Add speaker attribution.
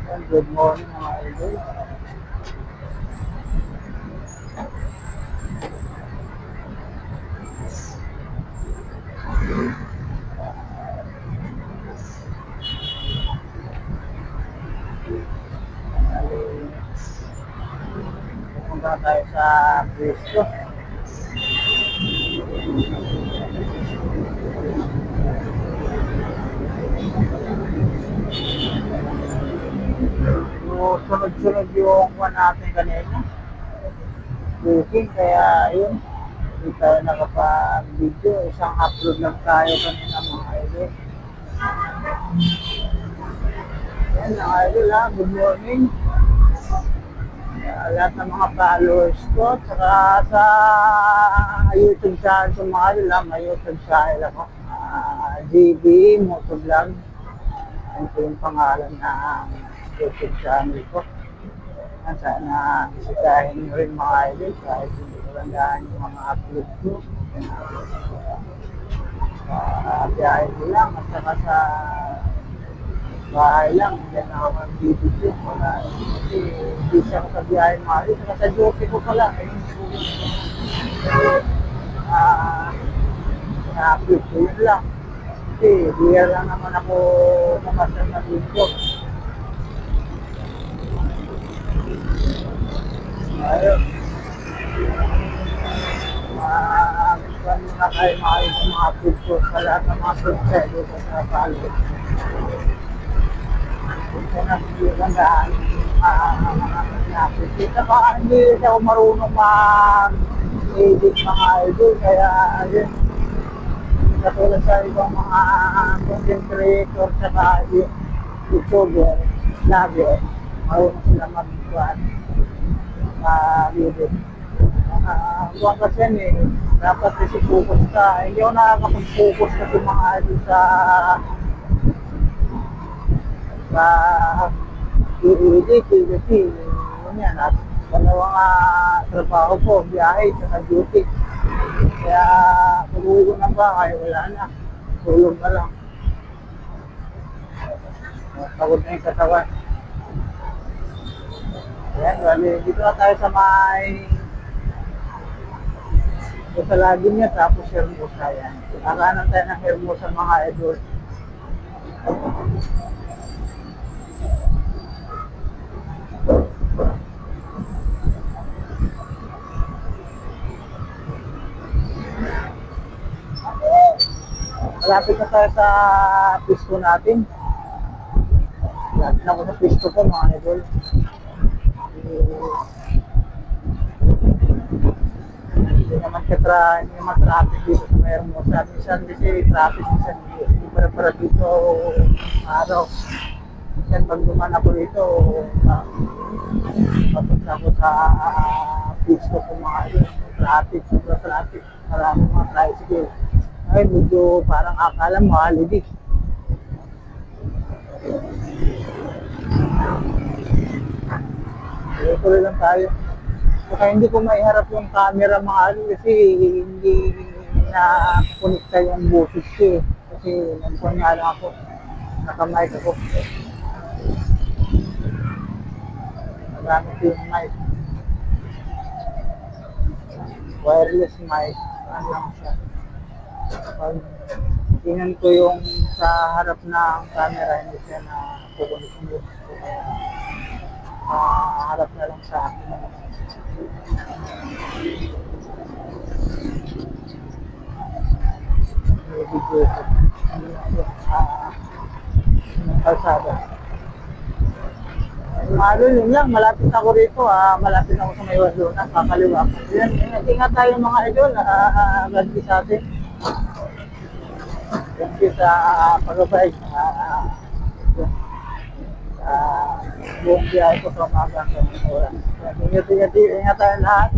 Speaker 1: Good morning mga idol. Pupunta tayo sa pwesto. So, sunod-sunod yung one natin kanina. Booking, kaya yun. Hindi tayo nakapag-video. Isang upload lang tayo kanina mga idol. Yan mga idol ha. Good morning. Lahat ng mga followers ko. Saka sa YouTube channel ko mga idol ha. May YouTube channel ako. GB Motovlog. Yan po yung pangalan ng YouTube channel ko. Sana isitahin nyo rin mga idol kahit hindi ko landaan yung mga upload ko. Biyahe ko lang at saka sa bahay lang, hindi na ako mag-video. Kasi busy ako sa biyahe mga idol. Saka sa duty ko pala. Na-upload ko yun lang. Kasi biyar lang naman ako mamasal na video. Ayun. Gustuhan mo na kayo mga food ko sa lahat ng mga food sa'yo sa palo. Gusto na silang nakikita pa, hindi ako marunong mag-edit mga idol. Kaya ayun, katulad sa ibang mga content creator saka YouTuber, vlogger, marunong sila mag-edit. Video. Buwan kasi yan eh, dapat kasi focus ka. Hindi ako nakakapag-focus kasi mga idol sa i-edit kasi yun yan at dalawang trabaho ko, biyahe sa duty. Kaya pag uwi ko ng bahay, wala na, tulog na lang. Pagod na yung katawan. Ayan, bali, dito na tayo sa may sa lagi niya, tapos Hermosa yan. Kakanan tayo ng Hermosa mga idol. Malapit na tayo sa pisto natin. Malapit na ako sa pisto ko mga idol. Hindi naman traffic dito sa Hermosa. Minsan kasi traffic, minsan hindi para dito araw. Minsan pag duman ako dito, papunta ako sa pisto ko mga idol. Sobrang traffic. Maraming mga tricycle. Ay, medyo parang akala mo holiday. Tuloy lang tayo. Saka hindi ko maiharap yung camera mga ano kasi hindi na-connecta yung boses ko eh. Kasi nagpuan nga lang ako. Naka-mic ako. Nagamit yung mic. Wireless mic. Ano lang siya. Pag tingnan ko yung sa harap ng camera, hindi siya na-connect yung boses ko. Harap na lang sa akin. Video ko. Kalsada. Yun lang, malapit ako rito. Malapit ako sa may Wadona, kakaliwa ko. Yan, ingat tayo mga idol. God bless sa atin. Thank you sa pag-abay. Buong biyahe ko sa umaga hanggang oras. Ingat tayo lahat.